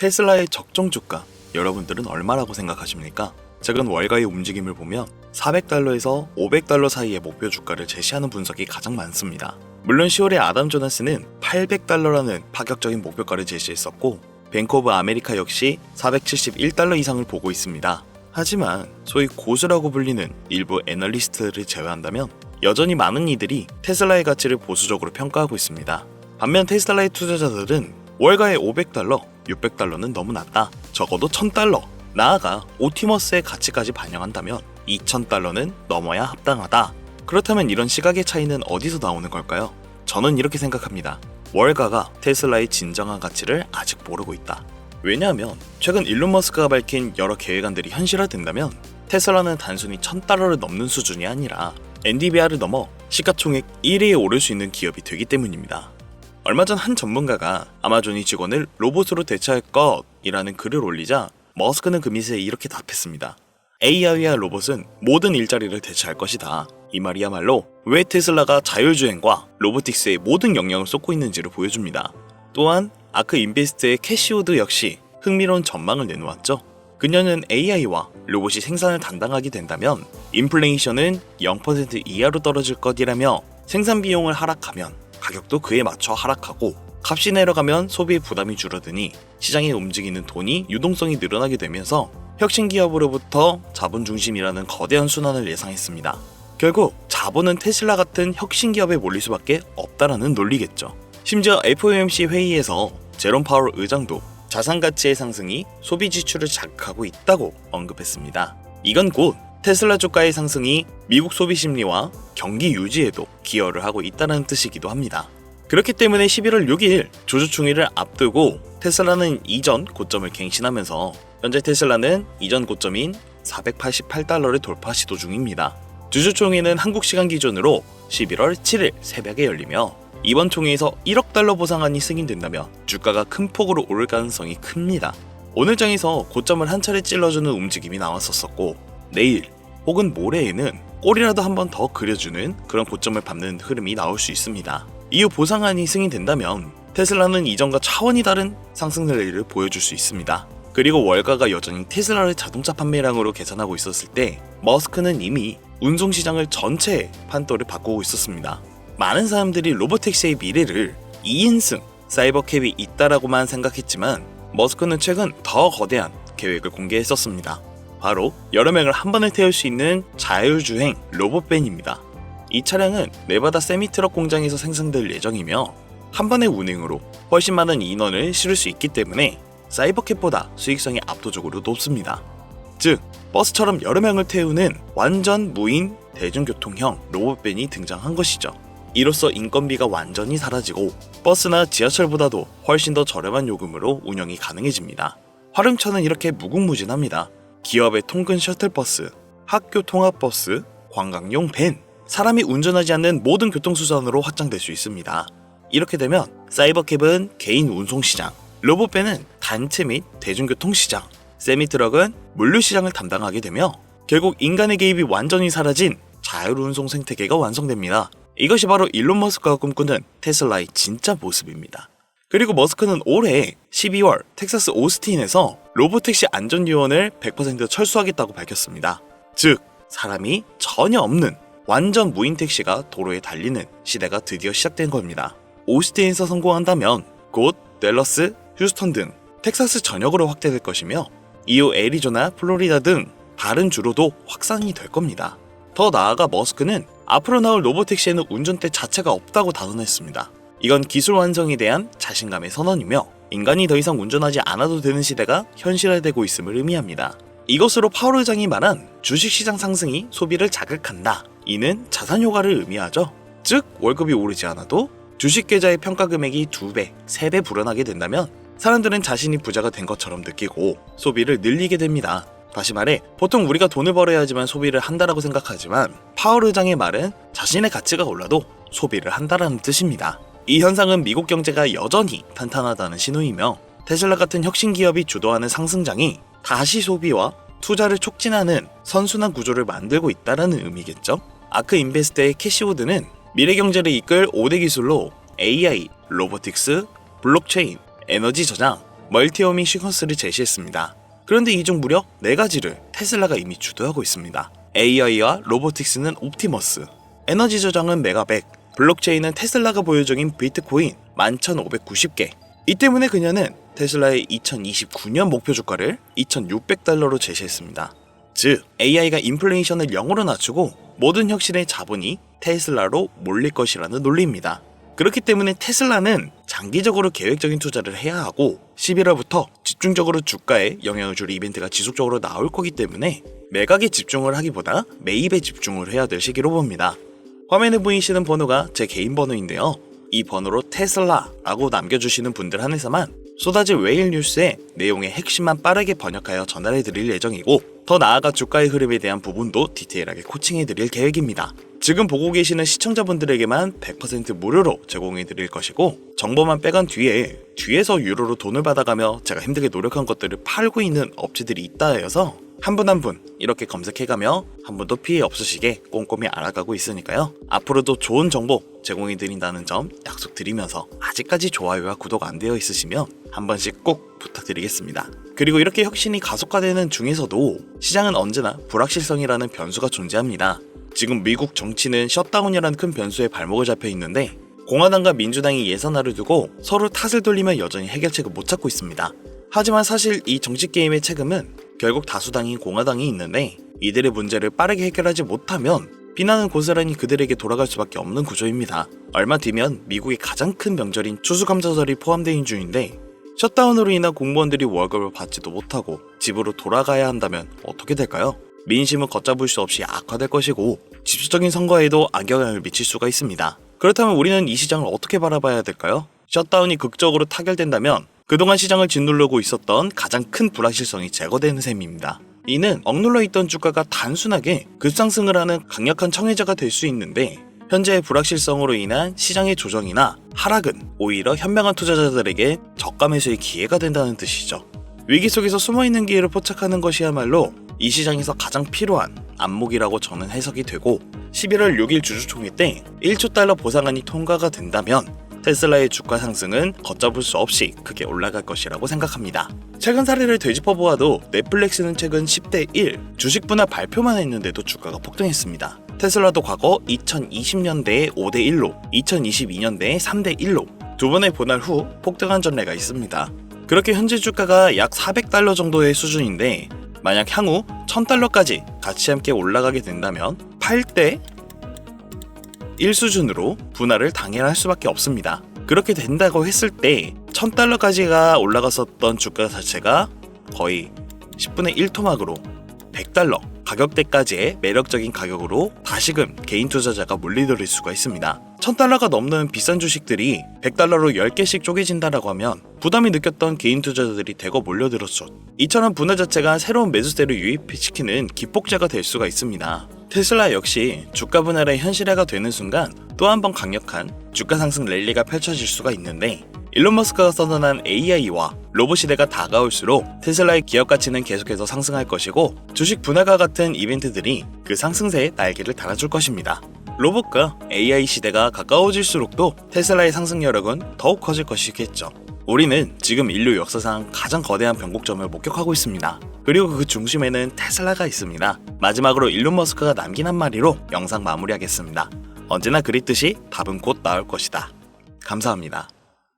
테슬라의 적정 주가, 여러분들은 얼마라고 생각하십니까? 최근 월가의 움직임을 보면 400달러에서 500달러 사이의 목표 주가를 제시하는 분석이 가장 많습니다. 물론 10월에 아담 조나스는 800달러라는 파격적인 목표가를 제시했었고, 뱅크 오브 아메리카 역시 471달러 이상을 보고 있습니다. 하지만 소위 고수라고 불리는 일부 애널리스트를 제외한다면 여전히 많은 이들이 테슬라의 가치를 보수적으로 평가하고 있습니다. 반면 테슬라의 투자자들은 월가의 500달러, 600달러는 너무 낮다, 적어도 1000달러, 나아가 옵티머스의 가치까지 반영한다면 2000달러는 넘어야 합당하다. 그렇다면 이런 시각의 차이는 어디서 나오는 걸까요? 저는 이렇게 생각합니다. 월가가 테슬라의 진정한 가치를 아직 모르고 있다. 왜냐하면 최근 일론 머스크가 밝힌 여러 계획안들이 현실화된다면 테슬라는 단순히 1000달러를 넘는 수준이 아니라 엔비디아를 넘어 시가총액 1위에 오를 수 있는 기업이 되기 때문입니다. 얼마 전 한 전문가가 아마존이 직원을 로봇으로 대체할 것이라는 글을 올리자 머스크는 그 미세에 이렇게 답했습니다. AI와 로봇은 모든 일자리를 대체할 것이다. 이 말이야말로 왜 테슬라가 자율주행과 로보틱스에 모든 영향을 쏟고 있는지를 보여줍니다. 또한 아크 인베스트의 캐시 우드 역시 흥미로운 전망을 내놓았죠. 그녀는 AI와 로봇이 생산을 담당하게 된다면 인플레이션은 0% 이하로 떨어질 것이라며 생산 비용을 하락하면 가격도 그에 맞춰 하락하고 값이 내려가면 소비의 부담이 줄어드니 시장에 움직이는 돈이 유동성이 늘어나게 되면서 혁신 기업으로부터 자본 중심이라는 거대한 순환을 예상했습니다. 결국 자본은 테슬라 같은 혁신 기업에 몰릴 수밖에 없다라는 논리겠죠. 심지어 FOMC 회의에서 제롬 파월 의장도 자산 가치의 상승이 소비 지출을 자극하고 있다고 언급했습니다. 이건 곧 테슬라 주가의 상승이 미국 소비 심리와 경기 유지에도 기여를 하고 있다는 뜻이기도 합니다. 그렇기 때문에 11월 6일 주주총회를 앞두고 테슬라는 이전 고점을 갱신하면서 현재 테슬라는 이전 고점인 488달러를 돌파 시도 중입니다. 주주총회는 한국 시간 기준으로 11월 7일 새벽에 열리며 이번 총회에서 1억 달러 보상안이 승인된다면 주가가 큰 폭으로 오를 가능성이 큽니다. 오늘 장에서 고점을 한 차례 찔러주는 움직임이 나왔었고, 내일 혹은 모레에는 꼬리라도 한 번 더 그려주는 그런 고점을 밟는 흐름이 나올 수 있습니다. 이후 보상안이 승인된다면 테슬라는 이전과 차원이 다른 상승 랠리를 보여줄 수 있습니다. 그리고 월가가 여전히 테슬라를 자동차 판매량으로 계산하고 있었을 때 머스크는 이미 운송시장을 전체의 판도를 바꾸고 있었습니다. 많은 사람들이 로보택시의 미래를 2인승 사이버캡이 있다라고만 생각했지만 머스크는 최근 더 거대한 계획을 공개했었습니다. 바로 여러 명을 한 번에 태울 수 있는 자율주행 로봇밴입니다. 이 차량은 네바다 세미트럭 공장에서 생산될 예정이며 한 번의 운행으로 훨씬 많은 인원을 실을 수 있기 때문에 사이버캡보다 수익성이 압도적으로 높습니다. 즉, 버스처럼 여러 명을 태우는 완전 무인 대중교통형 로봇밴이 등장한 것이죠. 이로써 인건비가 완전히 사라지고 버스나 지하철보다도 훨씬 더 저렴한 요금으로 운영이 가능해집니다. 활용처는 이렇게 무궁무진합니다. 기업의 통근 셔틀버스, 학교 통학버스, 관광용 밴, 사람이 운전하지 않는 모든 교통수단으로 확장될 수 있습니다. 이렇게 되면 사이버캡은 개인 운송시장, 로봇밴은 단체 및 대중교통시장, 세미트럭은 물류시장을 담당하게 되며 결국 인간의 개입이 완전히 사라진 자율운송 생태계가 완성됩니다. 이것이 바로 일론 머스크가 꿈꾸는 테슬라의 진짜 모습입니다. 그리고 머스크는 올해 12월 텍사스 오스틴에서 로보택시 안전요원을 100% 철수하겠다고 밝혔습니다. 즉, 사람이 전혀 없는 완전 무인 택시가 도로에 달리는 시대가 드디어 시작된 겁니다. 오스틴에서 성공한다면 곧 댈러스, 휴스턴 등 텍사스 전역으로 확대될 것이며 이후 애리조나, 플로리다 등 다른 주로도 확산이 될 겁니다. 더 나아가 머스크는 앞으로 나올 로보택시에는 운전대 자체가 없다고 단언했습니다. 이건 기술 완성에 대한 자신감의 선언이며 인간이 더 이상 운전하지 않아도 되는 시대가 현실화되고 있음을 의미합니다. 이것으로 파월 의장이 말한 주식시장 상승이 소비를 자극한다. 이는 자산 효과를 의미하죠. 즉, 월급이 오르지 않아도 주식 계좌의 평가 금액이 2배, 3배 불어나게 된다면 사람들은 자신이 부자가 된 것처럼 느끼고 소비를 늘리게 됩니다. 다시 말해, 보통 우리가 돈을 벌어야 하지만 소비를 한다라고 생각하지만 파월 의장의 말은 자신의 가치가 올라도 소비를 한다라는 뜻입니다. 이 현상은 미국 경제가 여전히 탄탄하다는 신호이며 테슬라 같은 혁신 기업이 주도하는 상승장이 다시 소비와 투자를 촉진하는 선순환 구조를 만들고 있다는 의미겠죠. 아크 인베스트의 캐시 우드는 미래 경제를 이끌 5대 기술로 AI, 로보틱스, 블록체인, 에너지 저장, 멀티어밍 시퀀스를 제시했습니다. 그런데 이 중 무려 4가지를 테슬라가 이미 주도하고 있습니다. AI와 로보틱스는 옵티머스, 에너지 저장은 메가백, 블록체인은 테슬라가 보유 중인 비트코인 11,590개. 이 때문에 그녀는 테슬라의 2029년 목표 주가를 2,600달러로 제시했습니다. 즉, AI가 인플레이션을 0으로 낮추고 모든 혁신의 자본이 테슬라로 몰릴 것이라는 논리입니다. 그렇기 때문에 테슬라는 장기적으로 계획적인 투자를 해야 하고 11월부터 집중적으로 주가에 영향을 줄 이벤트가 지속적으로 나올 거기 때문에 매각에 집중을 하기보다 매입에 집중을 해야 될 시기로 봅니다. 화면에 보이시는 번호가 제 개인 번호인데요. 이 번호로 테슬라라고 남겨주시는 분들 한해서만 쏟아질 웨일 뉴스의 내용의 핵심만 빠르게 번역하여 전달해드릴 예정이고, 더 나아가 주가의 흐름에 대한 부분도 디테일하게 코칭해드릴 계획입니다. 지금 보고 계시는 시청자분들에게만 100% 무료로 제공해드릴 것이고, 정보만 빼간 뒤에서 유료로 돈을 받아가며 제가 힘들게 노력한 것들을 팔고 있는 업체들이 있다 해서 한 분 한 분 이렇게 검색해가며 한 분도 피해 없으시게 꼼꼼히 알아가고 있으니까요. 앞으로도 좋은 정보 제공해드린다는 점 약속드리면서 아직까지 좋아요와 구독 안 되어 있으시면 한 번씩 꼭 부탁드리겠습니다. 그리고 이렇게 혁신이 가속화되는 중에서도 시장은 언제나 불확실성이라는 변수가 존재합니다. 지금 미국 정치는 셧다운이라는 큰 변수에 발목을 잡혀 있는데, 공화당과 민주당이 예산안을 두고 서로 탓을 돌리며 여전히 해결책을 못 찾고 있습니다. 하지만 사실 이 정치 게임의 책임은 결국 다수당인 공화당이 있는데, 이들의 문제를 빠르게 해결하지 못하면 비난은 고스란히 그들에게 돌아갈 수밖에 없는 구조입니다. 얼마 뒤면 미국의 가장 큰 명절인 추수감사절이 포함된 중인데, 셧다운으로 인한 공무원들이 월급을 받지도 못하고 집으로 돌아가야 한다면 어떻게 될까요? 민심은 걷잡을 수 없이 악화될 것이고 집중적인 선거에도 악영향을 미칠 수가 있습니다. 그렇다면 우리는 이 시장을 어떻게 바라봐야 될까요? 셧다운이 극적으로 타결된다면 그동안 시장을 짓누르고 있었던 가장 큰 불확실성이 제거되는 셈입니다. 이는 억눌러 있던 주가가 단순하게 급상승을 하는 강력한 청해자가 될 수 있는데, 현재의 불확실성으로 인한 시장의 조정이나 하락은 오히려 현명한 투자자들에게 저가 매수의 기회가 된다는 뜻이죠. 위기 속에서 숨어있는 기회를 포착하는 것이야말로 이 시장에서 가장 필요한 안목이라고 저는 해석이 되고, 11월 6일 주주총회 때 1조 달러 보상안이 통과가 된다면 테슬라의 주가 상승은 걷잡을 수 없이 크게 올라갈 것이라고 생각합니다. 최근 사례를 되짚어보아도 넷플릭스는 최근 10대 1 주식 분할 발표만 했는데도 주가가 폭등했습니다. 테슬라도 과거 2020년대에 5대 1로 2022년대에 3대 1로 두 번의 분할 후 폭등한 전례가 있습니다. 그렇게 현재 주가가 약 400달러 정도의 수준인데, 만약 향후 1000달러까지 같이 함께 올라가게 된다면 8대 1 수준으로 분할을 당연할 수밖에 없습니다. 그렇게 된다고 했을 때 1000달러까지가 올라갔었던 주가 자체가 거의 10분의 1 토막으로 100달러 가격대까지의 매력적인 가격으로 다시금 개인 투자자가 몰리들을 수가 있습니다. 1000달러가 넘는 비싼 주식들이 100달러로 10개씩 쪼개진다라고 하면 부담이 느꼈던 개인 투자자들이 대거 몰려들었죠. 이처럼 분할 자체가 새로운 매수세를 유입시키는 기폭제가 될 수가 있습니다. 테슬라 역시 주가 분할의 현실화가 되는 순간 또 한 번 강력한 주가 상승 랠리가 펼쳐질 수가 있는데, 일론 머스크가 선언한 AI와 로봇 시대가 다가올수록 테슬라의 기업 가치는 계속해서 상승할 것이고, 주식 분할과 같은 이벤트들이 그 상승세에 날개를 달아줄 것입니다. 로봇과 AI 시대가 가까워질수록도 테슬라의 상승 여력은 더욱 커질 것이겠죠. 우리는 지금 인류 역사상 가장 거대한 변곡점을 목격하고 있습니다. 그리고 그 중심에는 테슬라가 있습니다. 마지막으로 일론 머스크가 남긴 한마디로 영상 마무리하겠습니다. 언제나 그랬듯이 답은 곧 나올 것이다. 감사합니다.